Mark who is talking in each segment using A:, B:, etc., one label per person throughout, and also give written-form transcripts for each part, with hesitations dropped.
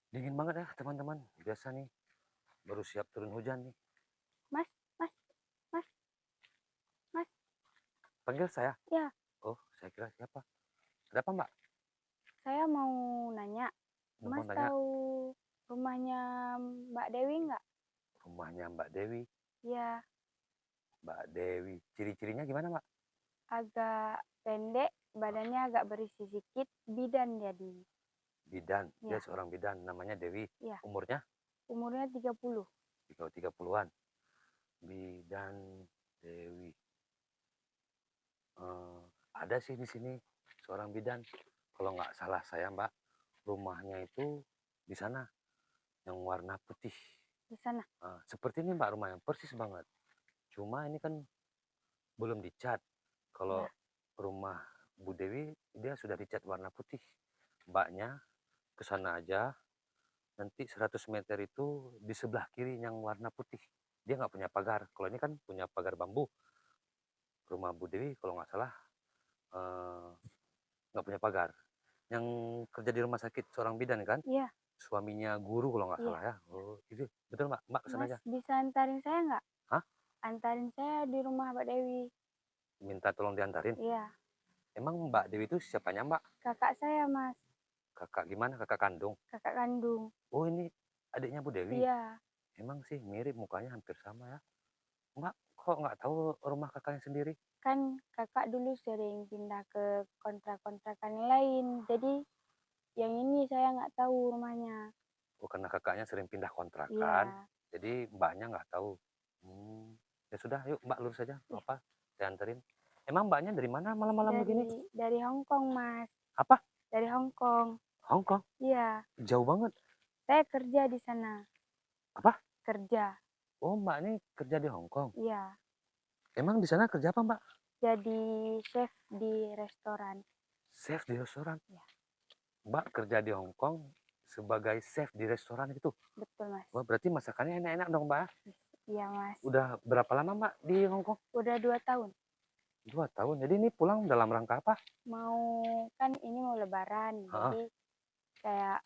A: Dingin banget ya teman-teman. Biasa nih, baru siap turun hujan nih.
B: Mas, Mas, Mas, Mas,
A: Panggil saya?
B: ya,
A: Oh, saya kira siapa? Ada apa mbak?
B: saya mau nanya,
A: Mau
B: Mas
A: tanya
B: tahu rumahnya Mbak Dewi nggak?
A: rumahnya Mbak Dewi.
B: Ya,
A: Mbak Dewi, ciri-cirinya gimana mbak?
B: agak pendek, badannya agak berisi sedikit, bidan jadi.
A: Bidan, dia
B: Ya,
A: seorang bidan, namanya Dewi.
B: ya,
A: Umurnya
B: umurnya 30.
A: 30-an. Bidan Dewi. Eh, ada sih di sini seorang bidan. Kalau nggak salah saya mbak, rumahnya itu di sana yang warna putih.
B: Di sana.
A: Seperti ini mbak rumahnya, persis banget. Cuma ini kan belum dicat. Kalau
B: Ya,
A: rumah Bu Dewi, dia sudah dicat warna putih. Mbaknya ke sana aja, nanti 100 meter itu di sebelah kiri yang warna putih. Dia nggak punya pagar. Kalau ini kan punya pagar bambu. Rumah Bu Dewi kalau nggak salah eh, nggak punya pagar. Yang kerja di rumah sakit seorang bidan kan,
B: iya,
A: suaminya guru kalau nggak
B: iya.
A: salah ya. Oh, itu betul mbak. Mbak kesana
B: Mas
A: aja.
B: bisa antarin saya nggak?
A: Hah?
B: Antarin saya di rumah Mbak Dewi.
A: Minta tolong diantarin.
B: Iya,
A: Emang Mbak Dewi itu siapanya mbak?
B: kakak saya Mas,
A: Kakak gimana? Kakak kandung?
B: kakak kandung.
A: Oh ini adiknya Bu Dewi.
B: Iya,
A: Emang sih mirip mukanya hampir sama ya. Mbak kok nggak tahu rumah kakaknya sendiri?
B: kan kakak dulu sering pindah ke kontrak-kontrakan lain, jadi yang ini saya nggak tahu rumahnya.
A: Oh karena kakaknya sering pindah kontrakan,
B: Iya,
A: jadi mbaknya nggak tahu. Hmm, ya sudah, yuk mbak lurus saja,
B: ih,
A: apa? Saya anterin. Emang mbaknya dari mana malam-malam begini?
B: dari Hong Kong, Mas.
A: Apa?
B: Dari Hong Kong.
A: Hong Kong?
B: Iya,
A: Jauh banget.
B: saya kerja di sana.
A: Apa?
B: Kerja.
A: Oh mbak ini kerja di Hong Kong.
B: Iya,
A: Emang di sana kerja apa mbak?
B: jadi chef di restoran.
A: Chef di restoran.
B: Iya,
A: Mbak kerja di Hong Kong sebagai chef di restoran gitu.
B: betul, Mas.
A: Wah berarti masakannya enak-enak dong mbak.
B: Iya, Mas.
A: Udah berapa lama mbak di Hong Kong?
B: Udah 2 tahun.
A: 2 tahun. Jadi ini pulang dalam rangka apa?
B: Mau kan ini mau Lebaran,
A: Heeh,
B: jadi kayak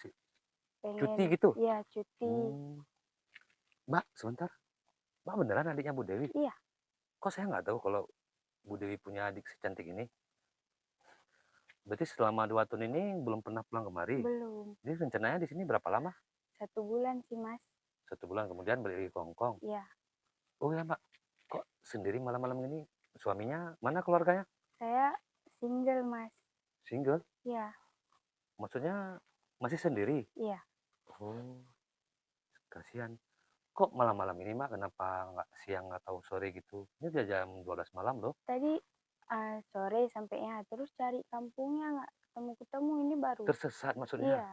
A: cuti
B: pengen,
A: gitu.
B: iya cuti.
A: Hmm. Mbak, sebentar. Mbak beneran adiknya Bu Dewi?
B: Iya,
A: Kok saya nggak tahu kalau Bu Dewi punya adik secantik ini? Berarti selama 2 tahun ini belum pernah pulang kemari.
B: belum.
A: Jadi rencananya di sini berapa lama?
B: 1 bulan sih, Mas.
A: 1 bulan kemudian balik lagi ke Hong Kong.
B: Iya,
A: Oh ya Mbak, kok sendiri malam-malam ini? Suaminya mana keluarganya?
B: saya single, Mas.
A: Single?
B: Iya,
A: Maksudnya masih sendiri?
B: iya.
A: Oh, kasihan. Kok malam-malam ini Mbak? Kenapa nggak siang atau sore gitu? Ini udah jam 12 malam loh.
B: Tadi sore sampainya, terus cari kampungnya nggak ketemu-ketemu, ini baru.
A: Tersesat maksudnya.
B: Iya,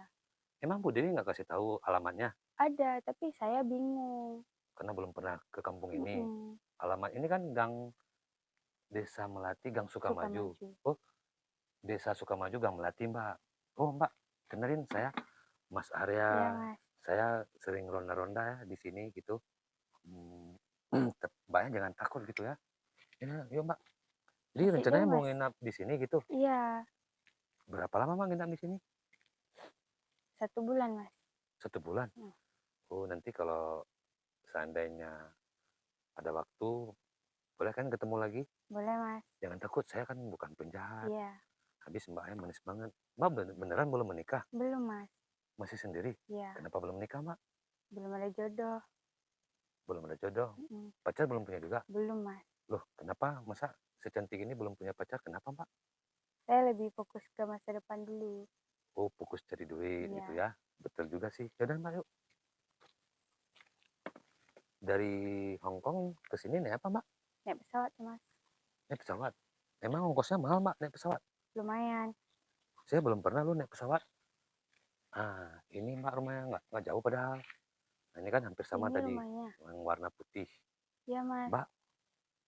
A: Emang Bu Dewi nggak kasih tahu alamatnya?
B: ada, tapi saya bingung.
A: Karena belum pernah ke kampung ini.
B: Mm-mm.
A: Alamat ini kan Gang Desa Melati, Gang Sukamaju.
B: Sukamaju.
A: Oh, Desa Sukamaju, Gang Melati, Mbak. Oh, Mbak, kenalin saya Mas
B: Iya,
A: Arya.
B: Mas.
A: Saya sering ronda-ronda ya di sini gitu. Hmm, Mbaknya jangan takut gitu ya. Ya, yuk Mbak. Jadi
B: Asik deh,
A: rencananya mau
B: Mas.
A: nginap di sini gitu.
B: Iya,
A: Berapa lama Mbak nginap di sini?
B: 1 bulan, Mas.
A: 1 bulan.
B: Hmm.
A: Oh, nanti kalau seandainya ada waktu, boleh kan ketemu lagi?
B: Boleh, Mas.
A: Jangan takut, saya kan bukan penjahat.
B: Iya,
A: Habis mbaknya manis banget. Mbak beneran belum menikah?
B: belum, Mas.
A: Masih sendiri?
B: Iya,
A: Kenapa belum menikah, Mbak?
B: belum ada jodoh.
A: Belum ada jodoh.
B: Mm-mm.
A: Pacar belum punya juga?
B: Belum, Mas.
A: Loh, kenapa? Masa secantik ini belum punya pacar? Kenapa, Mbak?
B: Saya lebih fokus ke masa depan dulu.
A: Oh, fokus cari duit gitu
B: Iya,
A: ya. Betul juga sih. Yaudah, Mbak, yuk. Dari Hong Kong ke sini naik apa, Mbak?
B: naik pesawat, Mas.
A: Naik pesawat. Emang ongkosnya mahal, Mbak, naik pesawat?
B: Lumayan.
A: Saya belum pernah lu naik pesawat. Ini Mbak rumahnya nggak jauh padahal. Nah, ini kan hampir sama
B: Ini
A: tadi.
B: rumahnya.
A: Yang warna putih.
B: Iya, Mas.
A: Mbak,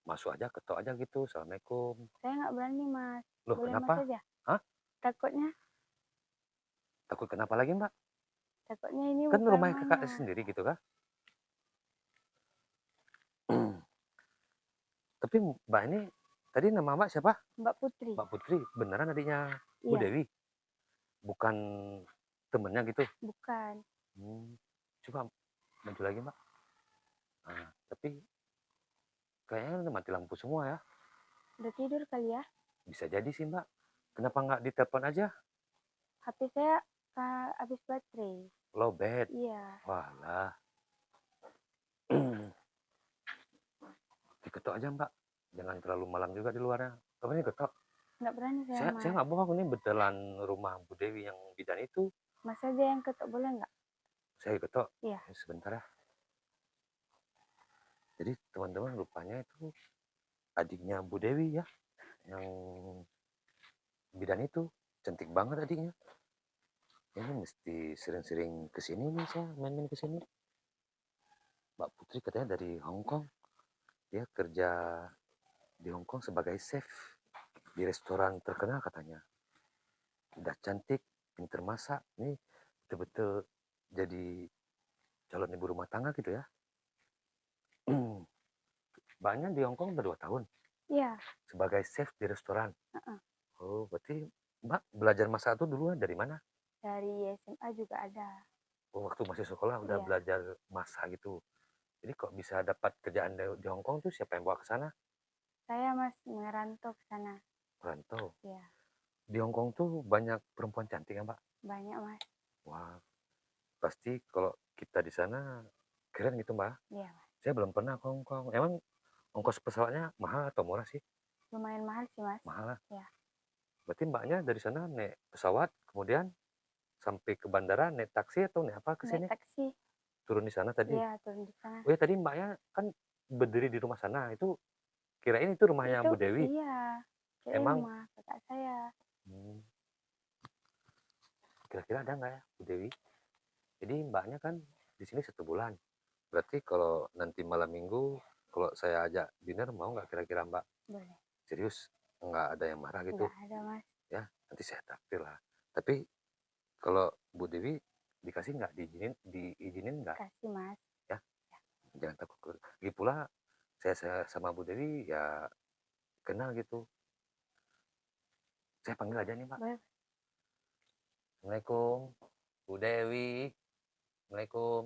A: masuk aja, ketok aja gitu. Assalamualaikum.
B: Saya nggak berani, Mas.
A: Loh,
B: Boleh Mas
A: kenapa?
B: aja?
A: Hah?
B: Takutnya,
A: Takut kenapa lagi, Mbak?
B: takutnya ini
A: Kan
B: bukan
A: rumahnya kakak
B: rumahnya.
A: sendiri gitu kan? Tapi Mbak ini tadi nama Mbak siapa?
B: Mbak Putri.
A: Mbak Putri, beneran adiknya Bu
B: Iya,
A: Dewi? Bukan temennya gitu?
B: bukan.
A: Coba maju lagi, Mbak. Nah, tapi kayaknya udah mati lampu semua ya.
B: Udah tidur kali ya?
A: Bisa jadi sih, Mbak. Kenapa nggak ditelepon aja?
B: HP saya habis baterai.
A: Lowbat.
B: Iya,
A: Walah. Diketok aja, Mbak. Jangan terlalu malam juga di luarnya. Apa ini ketok?
B: nggak berani saya,
A: Saya
B: Mas.
A: nggak bohong, ini betulan rumah Bu Dewi yang bidan itu.
B: Mas aja yang ketok, boleh nggak?
A: Saya ketok.
B: Iya.
A: Sebentar ya. Jadi teman-teman rupanya itu adiknya Bu Dewi ya, yang bidan itu. Cantik banget adiknya. Ini mesti sering-sering kesini nih saya main-main kesini. Mbak Putri katanya dari Hong Kong. Dia kerja di Hong Kong sebagai chef di restoran terkenal katanya. Udah cantik, pinter masak. Ini betul-betul jadi calon ibu rumah tangga gitu ya. Mbaknya di Hong Kong udah 2 tahun
B: Iya.
A: sebagai chef di restoran.
B: Heeh.
A: Oh, berarti Mbak belajar masak itu dulu dari mana?
B: Dari SMA juga ada.
A: Oh, waktu masih sekolah udah
B: Iya.
A: belajar masak gitu. Jadi kok bisa dapat kerjaan di Hong Kong tuh siapa yang bawa ke sana?
B: Saya Mas merantau ke sana.
A: Perantau.
B: Iya,
A: Di Hong Kong tuh banyak perempuan cantik ya, Mbak?
B: banyak Mas.
A: Wah, pasti kalau kita di sana keren gitu, Mbak.
B: Iya, Mas.
A: Saya belum pernah ke Hong Kong. Emang ongkos pesawatnya mahal atau murah sih?
B: Lumayan mahal sih, Mas.
A: Mahal lah.
B: Iya.
A: Berarti Mbaknya dari sana naik pesawat, kemudian sampai ke bandara naik taksi atau naik apa ke
B: Naik
A: sini?
B: taksi.
A: Turun di sana tadi.
B: Iya, turun di sana.
A: Oh ya tadi Mbaknya kan berdiri di rumah sana. Itu kirain itu rumahnya
B: Itu
A: Bu Dewi.
B: iya, kirain
A: Emang
B: rumah kakak saya.
A: kira-kira ada nggak ya Bu Dewi? Jadi Mbaknya kan di sini 1 bulan. Berarti kalau nanti malam minggu, kalau saya ajak dinner mau nggak kira-kira Mbak?
B: Boleh.
A: Serius? Nggak ada yang marah gitu?
B: Nggak ada, Mas.
A: Ya, nanti saya traktir lah. Tapi kalau Bu Dewi dikasih nggak, diizinin nggak?
B: Kasih, Mas.
A: Ya, jangan takut. Lagi pula saya sama Bu Dewi ya kenal gitu. Saya panggil aja nih Mbak.
B: Boleh.
A: Assalamualaikum, Bu Dewi. Assalamualaikum.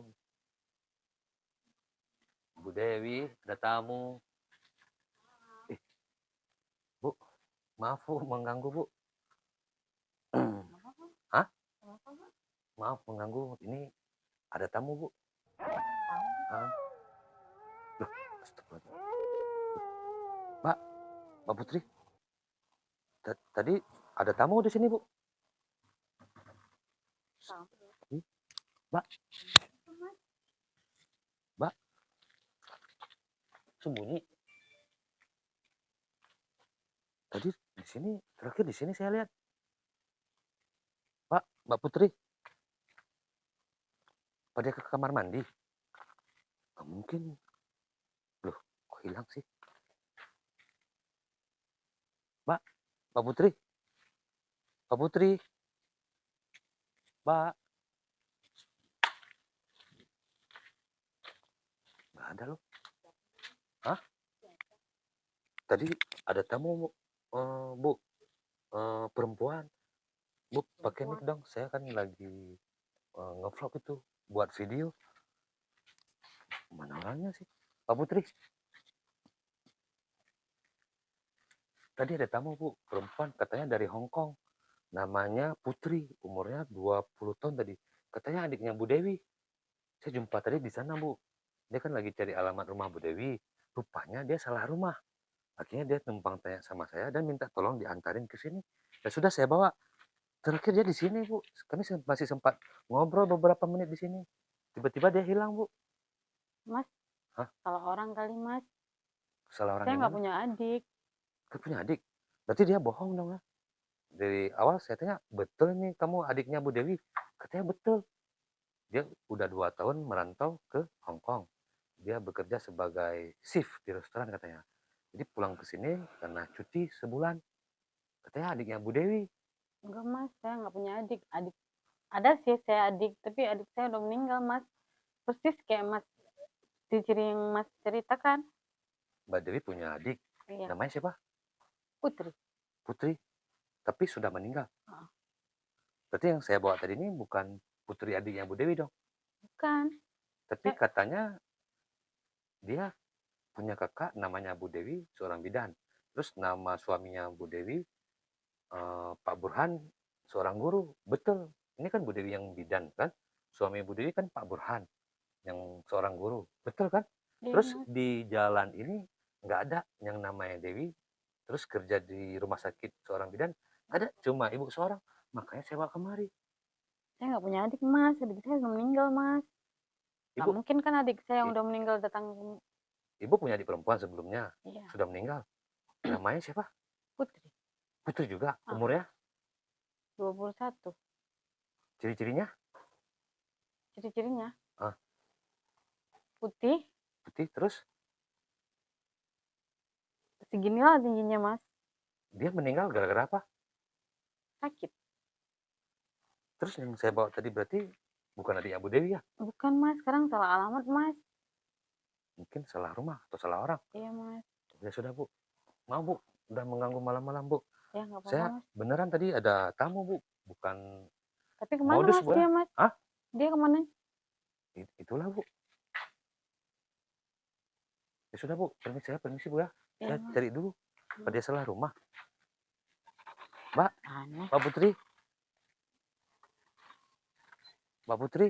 A: Bu Dewi, ada tamu. Bu, maaf Bu, mengganggu Bu. Hah? Maaf mengganggu. Ini ada tamu Bu. Hah? Loh, astagfirullah. Mbak, Mbak Putri. Tadi ada tamu di sini Bu. Mbak, Mbak, sembunyi. Tadi di sini, terakhir di sini saya lihat. Mbak Putri. Pada ke kamar mandi. Nggak mungkin. Loh, kok hilang sih? Mbak, Mbak Putri. Mbak Putri. Mbak. Nggak ada loh. Hah? Tadi ada tamu Bu. Bu, perempuan. Bu, pakai mic dong. Saya kan lagi ngevlog itu buat video. Mana orangnya sih? Pak Putri. Tadi ada tamu Bu, perempuan katanya dari Hong Kong. Namanya Putri, umurnya 20 tahun tadi. Katanya adiknya Bu Dewi. Saya jumpa tadi di sana Bu. Dia kan lagi cari alamat rumah Bu Dewi. Rupanya dia salah rumah. Akhirnya dia numpang tanya sama saya dan minta tolong diantarin ke sini. Ya sudah saya bawa. Terakhir dia di sini Bu. Kami masih sempat ngobrol beberapa menit di sini. Tiba-tiba dia hilang Bu.
B: Mas,
A: Hah?
B: salah orang kali, Mas.
A: Salah orang
B: Saya nggak
A: gimana?
B: punya adik.
A: Kan punya adik. Berarti dia bohong dong ya. Dari awal saya tanya, betul nih kamu adiknya Bu Dewi? Katanya betul. Dia udah 2 tahun merantau ke Hong Kong. Dia bekerja sebagai chef di restoran katanya. Jadi pulang ke sini karena cuti sebulan. Katanya adiknya Bu Dewi.
B: Enggak, Mas. Saya nggak punya adik. Adik ada sih saya adik, tapi adik saya udah meninggal, Mas. Persis kayak Mas di ciri yang Mas ceritakan.
A: Mbak Dewi punya adik.
B: Iya,
A: Namanya siapa?
B: Putri.
A: Putri. Tapi sudah meninggal.
B: Heeh.
A: Berarti yang saya bawa tadi ini bukan Putri adiknya Bu Dewi dong.
B: Bukan.
A: Tapi
B: Saya
A: katanya dia punya kakak namanya Bu Dewi, seorang bidan. Terus nama suaminya Bu Dewi, Pak Burhan, seorang guru. Betul, ini kan Bu Dewi yang bidan kan? Suami Bu Dewi kan Pak Burhan, yang seorang guru. Betul kan?
B: iya,
A: Terus
B: Mas.
A: di jalan ini nggak ada yang namanya Dewi, terus kerja di rumah sakit seorang bidan, nggak ada, cuma ibu seorang. Makanya saya bawa kemari.
B: Saya nggak punya adik, Mas. Adik saya udah meninggal, Mas. Nggak
A: Ibu,
B: mungkin kan adik saya yang
A: i-
B: udah meninggal datang
A: ibu punya adik perempuan sebelumnya,
B: iya,
A: sudah meninggal. Namanya siapa?
B: Putri.
A: Putri juga,
B: Ah,
A: umurnya,
B: 21.
A: ciri-cirinya,
B: Ciri-cirinya
A: ah,
B: putih,
A: putih, terus
B: seginilah tingginya, Mas.
A: dia meninggal gara-gara apa?
B: Sakit.
A: Terus yang saya bawa tadi berarti bukan adik Abu Dewi ya?
B: Bukan, Mas. Sekarang salah alamat, Mas.
A: Mungkin salah rumah atau salah orang.
B: Iya, Mas.
A: Ya sudah Bu, mau Bu, udah mengganggu malam-malam Bu.
B: Ya, nggak apa-apa,
A: Saya
B: Mas.
A: beneran tadi ada tamu Bu, bukan
B: Tapi kemana,
A: modus
B: Mas,
A: Bu
B: dia,
A: ya?
B: Mas?
A: Ah,
B: Dia kemana?
A: itulah Bu. Ya sudah Bu, permisi Bu ya.
B: Iya,
A: Saya
B: Mas.
A: cari dulu. Apa dia salah rumah? Mbak,
B: Aneh.
A: Mbak Putri, Mbak Putri,